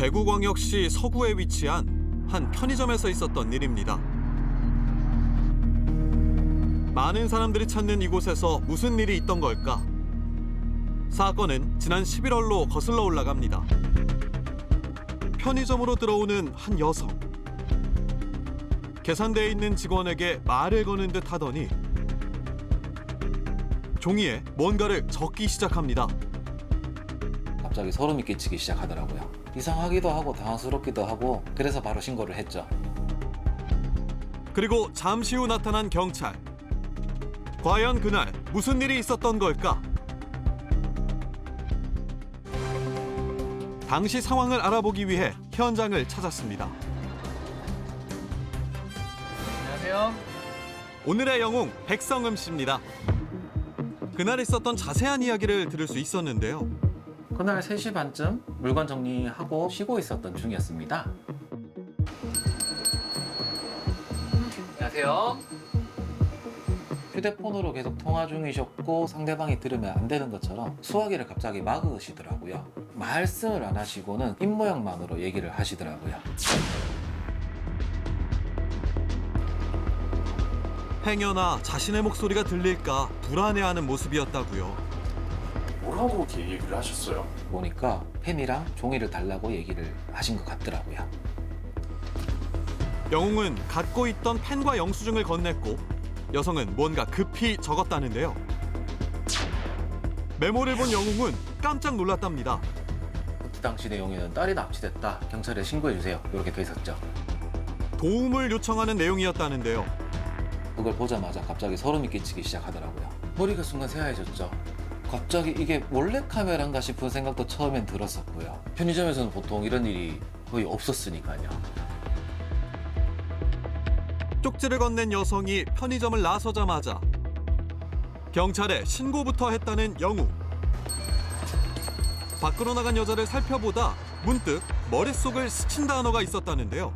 대구광역시 서구에 위치한 한 편의점에서 있었던 일입니다. 많은 사람들이 찾는 이곳에서 무슨 일이 있던 걸까? 사건은 지난 11월로 거슬러 올라갑니다. 편의점으로 들어오는 한 여성. 계산대에 있는 직원에게 말을 거는 듯 하더니 종이에 뭔가를 적기 시작합니다. 갑자기 소름이 끼치기 시작하더라고요. 이상하기도 하고 당황스럽기도 하고 그래서 바로 신고를 했죠. 그리고 잠시 후 나타난 경찰. 과연 그날 무슨 일이 있었던 걸까? 당시 상황을 알아보기 위해 현장을 찾았습니다. 안녕하세요. 오늘의 영웅 백성음 씨입니다. 그날 있었던 자세한 이야기를 들을 수 있었는데요. 그날 3시 반쯤 물건 정리하고 쉬고 있었던 중이었습니다. 안녕하세요. 휴대폰으로 계속 통화 중이셨고 상대방이 들으면 안 되는 것처럼 수화기를 갑자기 막으시더라고요. 말씀을 안 하시고는 입모양만으로 얘기를 하시더라고요. 행여나 자신의 목소리가 들릴까 불안해하는 모습이었다고요. 뭐라고 그렇게 얘기를 하셨어요? 보니까 펜이랑 종이를 달라고 얘기를 하신 것 같더라고요. 영웅은 갖고 있던 펜과 영수증을 건넸고 여성은 뭔가 급히 적었다는데요. 메모를 본 영웅은 깜짝 놀랐답니다. 그 당시 내용에는 딸이 납치됐다. 경찰에 신고해주세요. 이렇게 돼 있었죠. 도움을 요청하는 내용이었다는데요. 그걸 보자마자 갑자기 소름이 끼치기 시작하더라고요. 머리가 순간 새하얘졌죠. 갑자기 이게 몰래카메라인가 싶은 생각도 처음엔 들었었고요. 편의점에서는 보통 이런 일이 거의 없었으니까요. 쪽지를 건넨 여성이 편의점을 나서자마자 경찰에 신고부터 했다는 영웅. 밖으로 나간 여자를 살펴보다 문득 머릿속을 스친 단어가 있었다는데요.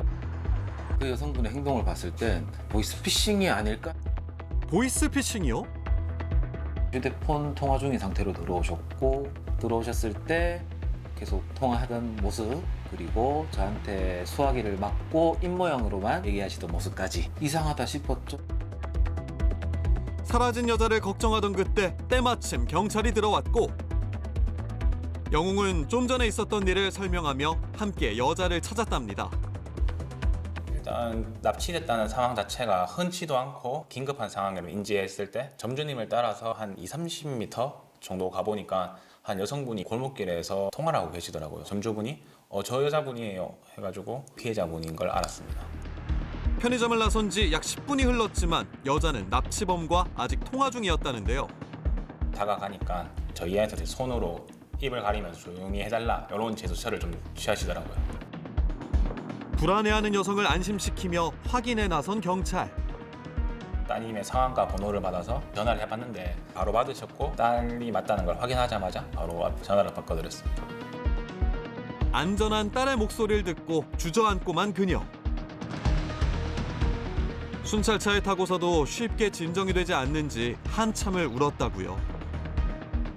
그 여성분의 행동을 봤을 땐 보이스피싱이 아닐까? 보이스피싱이요? 휴대폰 통화 중인 상태로 들어오셨고 들어오셨을 때 계속 통화하던 모습 그리고 저한테 수화기를 맞고 입모양으로만 얘기하시던 모습까지 이상하다 싶었죠. 사라진 여자를 걱정하던 그때 때마침 경찰이 들어왔고 영웅은 좀 전에 있었던 일을 설명하며 함께 여자를 찾았답니다. 일단 납치됐다는 상황 자체가 흔치도 않고 긴급한 상황을 인지했을 때 점주님을 따라서 한 30m 정도 가보니까 한 여성분이 골목길에서 통화를 하고 계시더라고요. 점주분이 저 여자분이에요 해가지고 피해자분인 걸 알았습니다. 편의점을 나선 지 약 10분이 흘렀지만 여자는 납치범과 아직 통화 중이었다는데요. 다가가니까 저희한테 손으로 입을 가리면서 조용히 해달라 이런 제스처를 좀 취하시더라고요. 불안해하는 여성을 안심시키며 확인에 나선 경찰. 따님의 성함과 번호를 받아서 전화를 해봤는데 바로 받으셨고 딸이 맞다는 걸 확인하자마자 바로 전화를 바꿔드렸습니다. 안전한 딸의 목소리를 듣고 주저앉고만 그녀. 순찰차에 타고서도 쉽게 진정이 되지 않는지 한참을 울었다고요.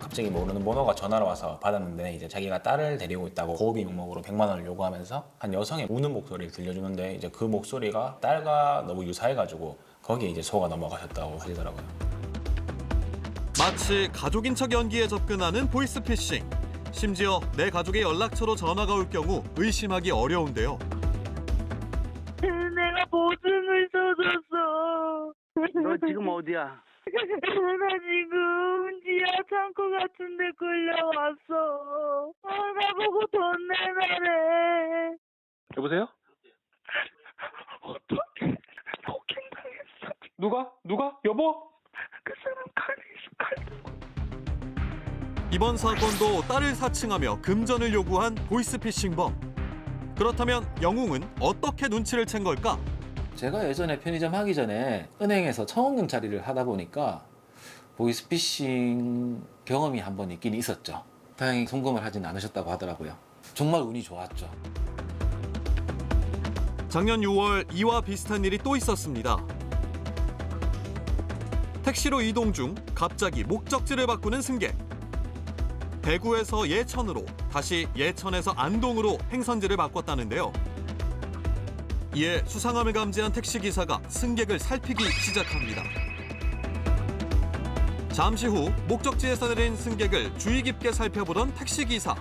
갑자기 모르는 번호가 전화로 와서 받았는데 이제 자기가 딸을 데리고 있다고 고비 명목으로 100만 원을 요구하면서 한 여성의 우는 목소리를 들려주는데 이제 그 목소리가 딸과 너무 유사해가지고 거기에 이제 속아 넘어가셨다고 하시더라고요. 마치 가족인 척 연기에 접근하는 보이스피싱. 심지어 내 가족의 연락처로 전화가 올 경우 의심하기 어려운데요. 내가 보증을 써줬어. 너 지금 어디야? 나 지금 지하 창고 같은 데 끌려왔어. 나보고 돈 내놔래. 여보세요? 어떡해. 폭행당했어. 누가? 여보? 그 사람 칼. 이번 사건도 딸을 사칭하며 금전을 요구한 보이스피싱범. 그렇다면 영웅은 어떻게 눈치를 챈 걸까? 제가 예전에 편의점 하기 전에 은행에서 청원금 자리를 하다 보니까 보이스피싱 경험이 한 번 있긴 있었죠. 다행히 송금을 하진 않으셨다고 하더라고요. 정말 운이 좋았죠. 작년 6월 이와 비슷한 일이 또 있었습니다. 택시로 이동 중 갑자기 목적지를 바꾸는 승객. 대구에서 예천으로, 다시 예천에서 안동으로 행선지를 바꿨다는데요. 이에 수상함을 감지한 택시기사가 승객을 살피기 시작합니다. 잠시 후 목적지에서 내린 승객을 주의 깊게 살펴보던 택시기사.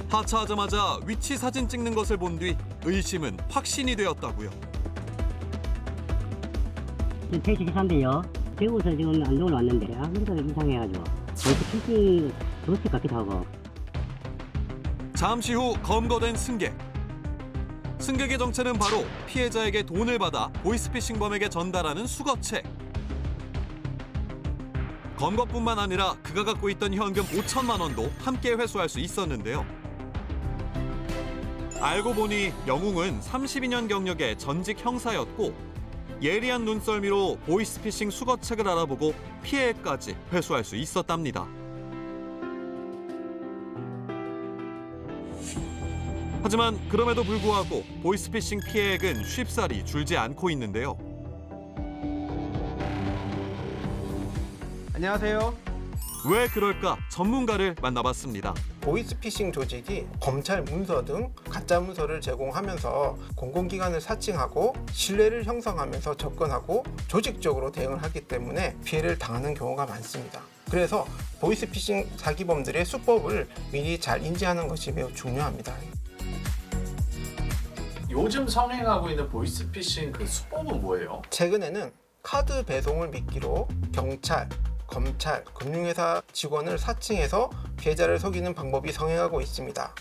하차하자마자 위치 사진 찍는 것을 본 뒤 의심은 확신이 되었다고요. 택시 기사인데요. 대구에서 지금 안동으로 왔는데 아무래도 이상해가지고 택시 도시 같기도 하고. 잠시 후 검거된 승객. 승객의 정체는 바로 피해자에게 돈을 받아 보이스피싱범에게 전달하는 수거책. 검거뿐만 아니라 그가 갖고 있던 현금 5천만 원도 함께 회수할 수 있었는데요. 알고 보니 영웅은 32년 경력의 전직 형사였고 예리한 눈썰미로 보이스피싱 수거책을 알아보고 피해까지 회수할 수 있었답니다. 하지만 그럼에도 불구하고 보이스피싱 피해액은 쉽사리 줄지 않고 있는데요. 안녕하세요. 왜 그럴까 전문가를 만나봤습니다. 보이스피싱 조직이 검찰 문서 등 가짜 문서를 제공하면서 공공기관을 사칭하고 신뢰를 형성하면서 접근하고 조직적으로 대응을 하기 때문에 피해를 당하는 경우가 많습니다. 그래서 보이스피싱 사기범들의 수법을 미리 잘 인지하는 것이 매우 중요합니다. 요즘 성행하고 있는 보이스피싱 그 수법은 뭐예요? 최근에는 카드 배송을 미끼로 경찰, 검찰, 금융회사 직원을 사칭해서 피해자를 속이는 방법이 성행하고 있습니다.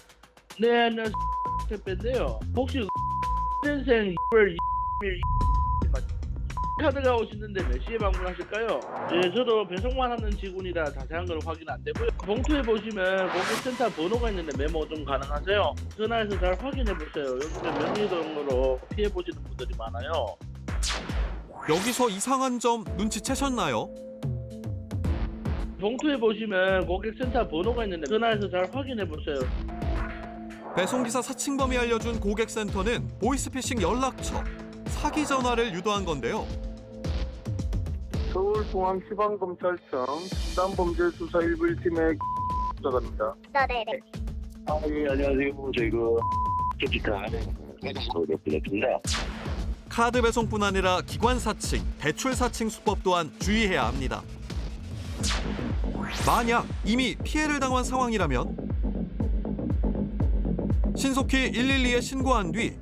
네, 나 택배인데요. 혹시 인생 카드가 오시는데 몇 시에 방문하실까요? 네, 저도 배송만 하는 직원이라 자세한 건 확인 안 되고요. 봉투에 보시면 고객센터 번호가 있는데 메모 좀 가능하세요? 전화해서 잘 확인해 보세요. 요즘에 명의등으로 피해 보시는 분들이 많아요. 여기서 이상한 점 눈치채셨나요? 봉투에 보시면 고객센터 번호가 있는데 전화해서 잘 확인해 보세요. 배송기사 사칭범이 알려준 고객센터는 보이스피싱 연락처, 사기 전화를 유도한 건데요. 서울중앙지방검찰청 수단범죄수사 1부팀의 부탁합니다. 네네. 예, 안녕하세요. 저희가 기타 부탁드립니다. 카드 배송뿐 아니라 기관 사칭, 대출 사칭 수법 또한 주의해야 합니다. 만약 이미 피해를 당한 상황이라면 신속히 112에 신고한 뒤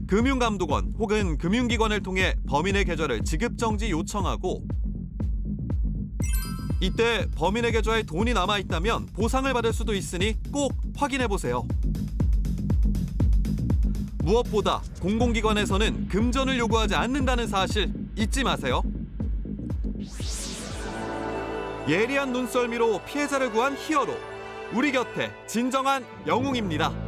금융감독원 혹은 금융기관을 통해 범인의 계좌를 지급정지 요청하고 이때 범인의 계좌에 돈이 남아있다면 보상을 받을 수도 있으니 꼭 확인해보세요. 무엇보다 공공기관에서는 금전을 요구하지 않는다는 사실 잊지 마세요. 예리한 눈썰미로 피해자를 구한 히어로, 우리 곁에 진정한 영웅입니다.